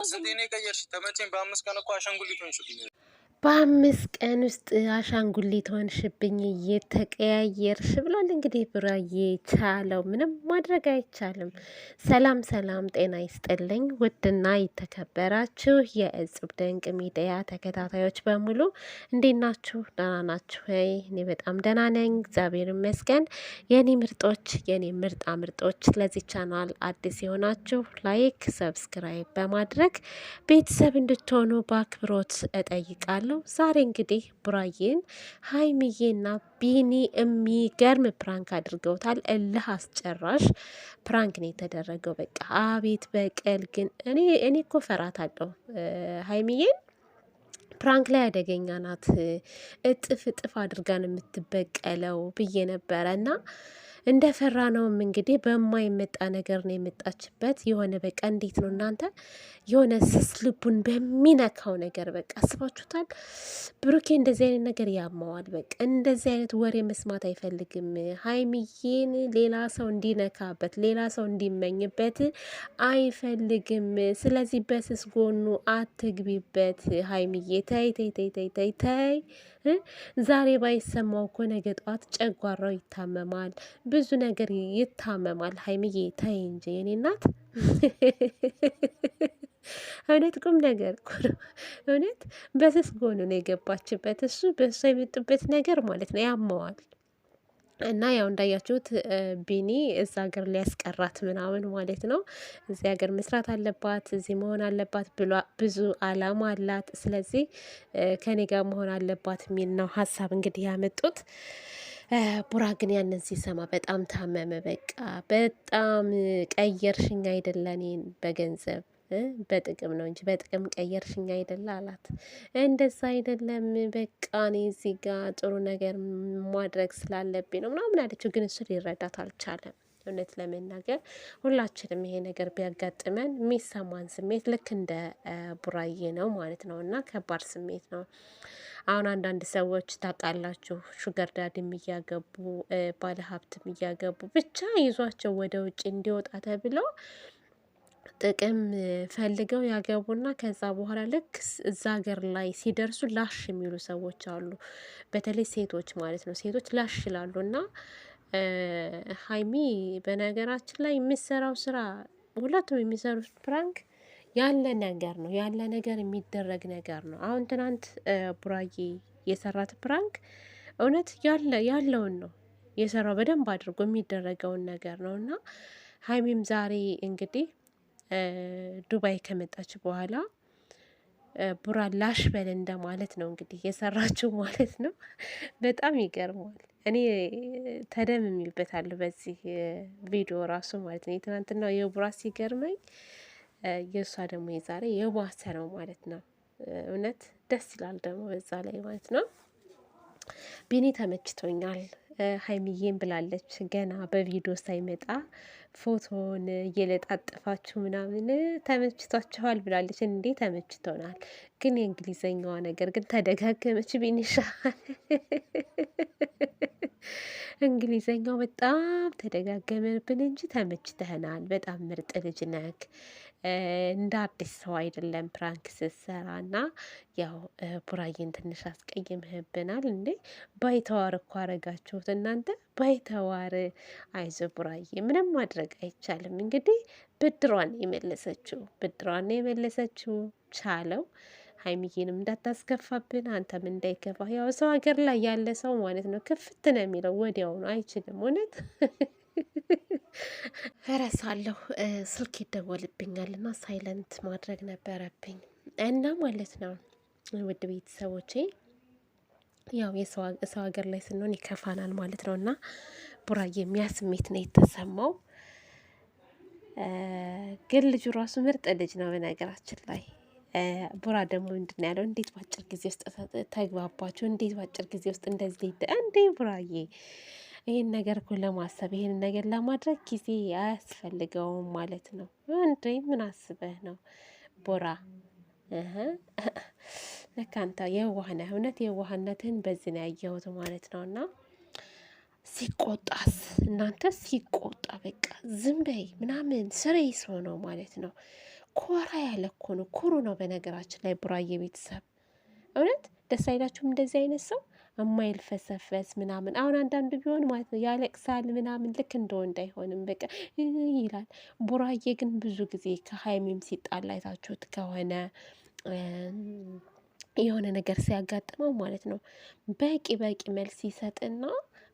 ዘዴኔ ቀየርሽ ተመቸኝ። በ5 ቀን እኮ አሻንጉሊት ሆንሽብኝ። በ5 ቀን ውስጥ አሻንጉሊት ሆንሽብኝ እየተቀያየርሽ ብሏል። እንግዲህ ቡራዬ ቻለው፣ ምንም ማድረግ አይቻልም። ሰላም ሰላም፣ ጤና ይስጥልኝ ውድና የተከበራችሁ የእጽብ ድንቅ ሚዲያ ተከታታዮች በሙሉ እንዴት ናችሁ? ደህና ናችሁ ወይ? እኔ በጣም ደህና ነኝ፣ እግዚአብሔር ይመስገን። የኔ ምርጦች፣ የኔ ምርጣ ምርጦች፣ ለዚህ ቻናል አዲስ የሆናችሁ ላይክ፣ ሰብስክራይብ በማድረግ ቤተሰብ እንድትሆኑ በአክብሮት እጠይቃለሁ። ዛሬ እንግዲህ ቡራዬን ሀይሚዬና ቢኒ የሚገርም ፕራንክ አድርገውታል። እልህ አስጨራሽ ፕራንክ ነው የተደረገው። በቃ አቤት በቀል ግን እኔ እኮ ፈራታለሁ ሀይሚዬን። ፕራንክ ላይ አደገኛ ናት። እጥፍ እጥፍ አድርጋን የምትበቀለው ብዬ ነበረ እና እንደ ፈራ ነውም እንግዲህ በማይመጣ ነገር ነው የመጣችበት። የሆነ በቃ እንዴት ነው እናንተ የሆነ ስስ ልቡን በሚነካው ነገር በቃ አስባችሁታል። ብሩኬ እንደዚህ አይነት ነገር ያማዋል። በቃ እንደዚህ አይነት ወሬ መስማት አይፈልግም። ሀይሚዬን ሌላ ሰው እንዲነካበት፣ ሌላ ሰው እንዲመኝበት አይፈልግም። ስለዚህ በስስ ጎኑ አትግቢበት ሀይሚዬ። ተይ ተይ ተይ ተይ ተይ ተይ። ዛሬ ባይሰማው እኮ ነገ ጠዋት ጨጓራው ይታመማል፣ ብዙ ነገር ይታመማል። ሀይሚዬ ተይ እንጂ የኔ እናት። እውነት ቁም ነገር እኮ ነው። እውነት በስስ ጎኑ ነው የገባችበት። እሱ በእሱ የመጡበት ነገር ማለት ነው ያመዋል። እና ያው እንዳያችሁት ቢኒ እዛ ሀገር ሊያስቀራት ምናምን ማለት ነው። እዚህ ሀገር መስራት አለባት፣ እዚህ መሆን አለባት ብሎ ብዙ አላማ አላት። ስለዚህ ከኔ ጋር መሆን አለባት የሚል ነው ሀሳብ እንግዲህ ያመጡት። ቡራ ግን ያንን ሲሰማ በጣም ታመመ። በቃ በጣም ቀየርሽኝ አይደለ እኔን በገንዘብ በጥቅም ነው እንጂ በጥቅም ቀየርሽኝ አይደለ አላት። እንደዛ አይደለም በቃ እኔ እዚህ ጋር ጥሩ ነገር ማድረግ ስላለብኝ ነው ምናምን አለችው። ግን እሱ ሊረዳት አልቻለም። እውነት ለመናገር ሁላችንም ይሄ ነገር ቢያጋጥመን የሚሰማን ስሜት ልክ እንደ ቡራዬ ነው ማለት ነው። እና ከባድ ስሜት ነው። አሁን አንዳንድ ሰዎች ታውቃላችሁ ሹገር ዳድም እያገቡ ባለሀብትም እያገቡ ብቻ ይዟቸው ወደ ውጭ እንዲወጣ ተብለው ጥቅም ፈልገው ያገቡና ከዛ በኋላ ልክ እዛ ሀገር ላይ ሲደርሱ ላሽ የሚሉ ሰዎች አሉ። በተለይ ሴቶች ማለት ነው። ሴቶች ላሽ ይላሉ። እና ሀይሚ በነገራችን ላይ የሚሰራው ስራ ሁለቱም የሚሰሩት ፕራንክ ያለ ነገር ነው፣ ያለ ነገር የሚደረግ ነገር ነው። አሁን ትናንት ቡራዬ የሰራት ፕራንክ እውነት ያለውን ነው የሰራው፣ በደንብ አድርጎ የሚደረገውን ነገር ነው። እና ሀይሚም ዛሬ እንግዲህ ዱባይ ከመጣች በኋላ ቡራ ላሽ በል እንደማለት ነው እንግዲህ የሰራችው ማለት ነው። በጣም ይገርማል። እኔ ተደምሜበታለሁ በዚህ ቪዲዮ ራሱ ማለት ነው። የትናንትናው የቡራ ሲገርመኝ የእሷ ደግሞ የዛሬ የባሰ ነው ማለት ነው። እውነት ደስ ይላል ደግሞ በዛ ላይ ማለት ነው። ቢኒ ተመችቶኛል ሀይሚዬን ብላለች። ገና በቪዲዮ ሳይመጣ ፎቶን እየለጣጠፋችሁ ምናምን ተመችቷችኋል ብላለች። እንዴ ተመችቶናል፣ ግን የእንግሊዘኛዋ ነገር ግን ተደጋገመች። ቢኒሻ እንግሊዘኛው በጣም ተደጋገመብን እንጂ ተመችተህናል። በጣም ምርጥ ልጅ ነክ። እንደ አዲስ ሰው አይደለም ፕራንክ ስትሰራ። እና ያው ቡራዬን ትንሽ አስቀይምህብናል እንዴ። ባይተዋር እኮ አረጋችሁት እናንተ ባይተዋር። አይዞ ቡራዬ ምንም ማድረግ አይቻልም። እንግዲህ ብድሯን የመለሰችው ቻለው። ሀይሚዬንም እንዳታስከፋብን፣ አንተም እንዳይከፋ። ያው ሰው ሀገር ላይ ያለ ሰው ማለት ነው ክፍት ነው የሚለው ወዲያው ነው፣ አይችልም። እውነት እረሳለሁ፣ ስልክ ይደወልብኛል እና ሳይለንት ማድረግ ነበረብኝ እና ማለት ነው። ውድ ቤተሰቦቼ ያው የሰው ሀገር ላይ ስንሆን ይከፋናል ማለት ነው። እና ቡራዬ የሚያ ስሜት ነው የተሰማው። ግን ልጁ ራሱ ምርጥ ልጅ ነው በነገራችን ላይ። ቡራ ደግሞ ምንድን ያለው እንዴት በአጭር ጊዜ ውስጥ ተግባባችሁ? እንዴት በአጭር ጊዜ ውስጥ እንደዚህ እንዴ? ቡራዬ ይህን ነገር እኮ ለማሰብ ይህን ነገር ለማድረግ ጊዜ አያስፈልገውም ማለት ነው። እንዴ ምን አስበህ ነው ቡራ? ለካ አንተ የዋህ ነህ። እውነት የዋህነትህን በዚህ ነው ያየሁት ማለት ነው። እና ሲቆጣስ እናንተ ሲቆጣ በቃ ዝም በይ ምናምን ስሬስ ሆነው ማለት ነው። ኮራ ያለ እኮ ነው። ኩሩ ነው በነገራችን ላይ ቡራዬ ቤተሰብ እውነት ደስ አይላችሁም? እንደዚህ አይነት ሰው የማይልፈሰፈስ ምናምን። አሁን አንዳንዱ ቢሆን ማለት ነው ያለቅሳል ምናምን፣ ልክ እንደ ወንድ አይሆንም፣ በቃ ይላል። ቡራዬ ግን ብዙ ጊዜ ከሀይሚም ሲጣላ አይታችሁት ከሆነ የሆነ ነገር ሲያጋጥመው ማለት ነው በቂ መልስ ይሰጥና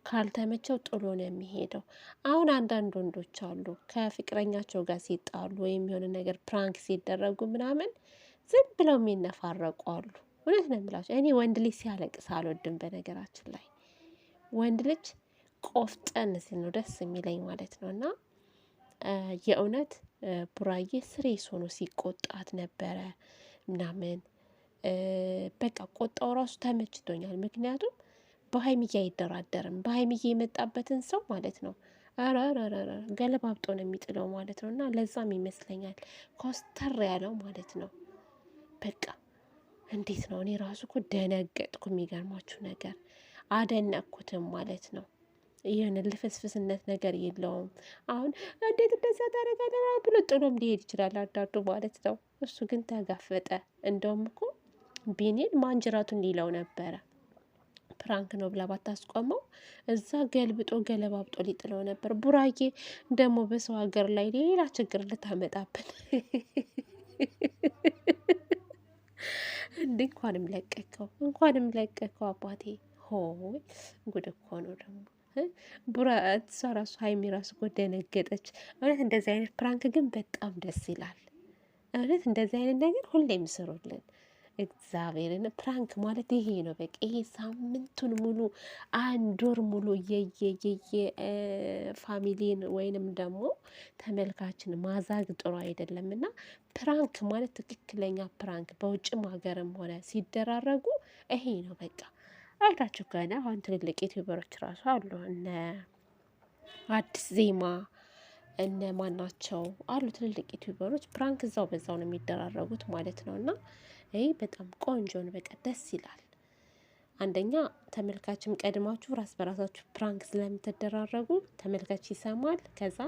ካልተመቸው ጥሎ ነው የሚሄደው። አሁን አንዳንድ ወንዶች አሉ ከፍቅረኛቸው ጋር ሲጣሉ ወይም የሆነ ነገር ፕራንክ ሲደረጉ ምናምን ዝም ብለው የሚነፋረቁ አሉ። እውነት ነው የምላቸው። እኔ ወንድ ልጅ ሲያለቅስ አልወድም። በነገራችን ላይ ወንድ ልጅ ቆፍጠን ሲል ነው ደስ የሚለኝ ማለት ነው። እና የእውነት ቡራዬ ስሬስ ሆኖ ሲቆጣት ነበረ ምናምን በቃ ቆጣው ራሱ ተመችቶኛል። ምክንያቱም በሀይሚዬ አይደራደርም። በሀይሚዬ የመጣበትን ሰው ማለት ነው አራራራ ገለባብጦ ነው የሚጥለው ማለት ነው። እና ለዛም ይመስለኛል ኮስተር ያለው ማለት ነው። በቃ እንዴት ነው? እኔ ራሱ እኮ ደነገጥኩ። የሚገርማችሁ ነገር አደነቅኩትም ማለት ነው። ይህን ልፍስፍስነት ነገር የለውም። አሁን እንዴት እንደዛ ታደርጋለህ ብሎ ጥሎም ሊሄድ ይችላል አንዳንዱ ማለት ነው። እሱ ግን ተጋፈጠ። እንደውም እኮ ቢኒን ማንጅራቱን ሊለው ነበረ ፕራንክ ነው ብላ ባታስቆመው እዛ ገልብጦ ገለባብጦ ሊጥለው ነበር። ቡራዬ ደግሞ በሰው ሀገር ላይ ሌላ ችግር ልታመጣብን እንዴ! እንኳንም ለቀቀው አባቴ። ሆይ ጉድ እኮ ነው ደግሞ ቡራ እሷ ራሱ ሀይሚ ራሱ እኮ ደነገጠች። እውነት እንደዚህ አይነት ፕራንክ ግን በጣም ደስ ይላል። እውነት እንደዚህ አይነት ነገር ሁሌም ስሩልን። እግዚአብሔርን ፕራንክ ማለት ይሄ ነው። በቃ ይሄ ሳምንቱን ሙሉ 1 ወር ሙሉ የየ ፋሚሊን ወይንም ደግሞ ተመልካችን ማዛግ ጥሩ አይደለም። እና ፕራንክ ማለት ትክክለኛ ፕራንክ በውጭም ሀገርም ሆነ ሲደራረጉ ይሄ ነው በቃ። አይታችሁ ከሆነ አሁን ትልልቅ ዩቲዩበሮች ራሱ አሉ እነ አዲስ ዜማ እነ ማናቸው አሉ ትልልቅ ዩቲዩበሮች ፕራንክ እዛው በዛው ነው የሚደራረጉት ማለት ነው። እና ይሄ በጣም ቆንጆ ነው። በቃ ደስ ይላል። አንደኛ ተመልካችም ቀድማችሁ ራስ በራሳችሁ ፕራንክ ስለምትደራረጉ ተመልካች ይሰማል። ከዛ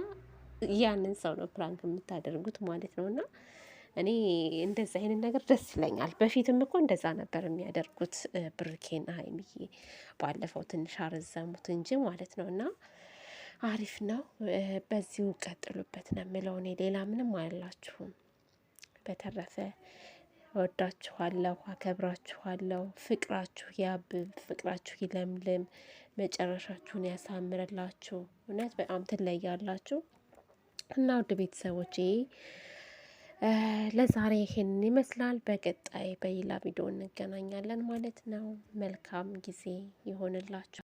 ያንን ሰው ነው ፕራንክ የምታደርጉት ማለት ነው። እና እኔ እንደዛ አይነት ነገር ደስ ይለኛል። በፊትም እኮ እንደዛ ነበር የሚያደርጉት ብሩኬና ሀይሚዬ። ባለፈው ትንሽ አረዘሙት እንጂ ማለት ነው። እና አሪፍ ነው። በዚሁ ቀጥሉበት ነው የምለው እኔ ሌላ ምንም አላችሁም። በተረፈ እወዳችኋለሁ፣ አከብራችኋለሁ። ፍቅራችሁ ያብብ፣ ፍቅራችሁ ይለምልም፣ መጨረሻችሁን ያሳምርላችሁ። እውነት በጣም ትለያላችሁ። እና ውድ ቤተሰቦቼ ለዛሬ ይሄንን ይመስላል። በቀጣይ በሌላ ቪዲዮ እንገናኛለን ማለት ነው። መልካም ጊዜ ይሆንላችሁ።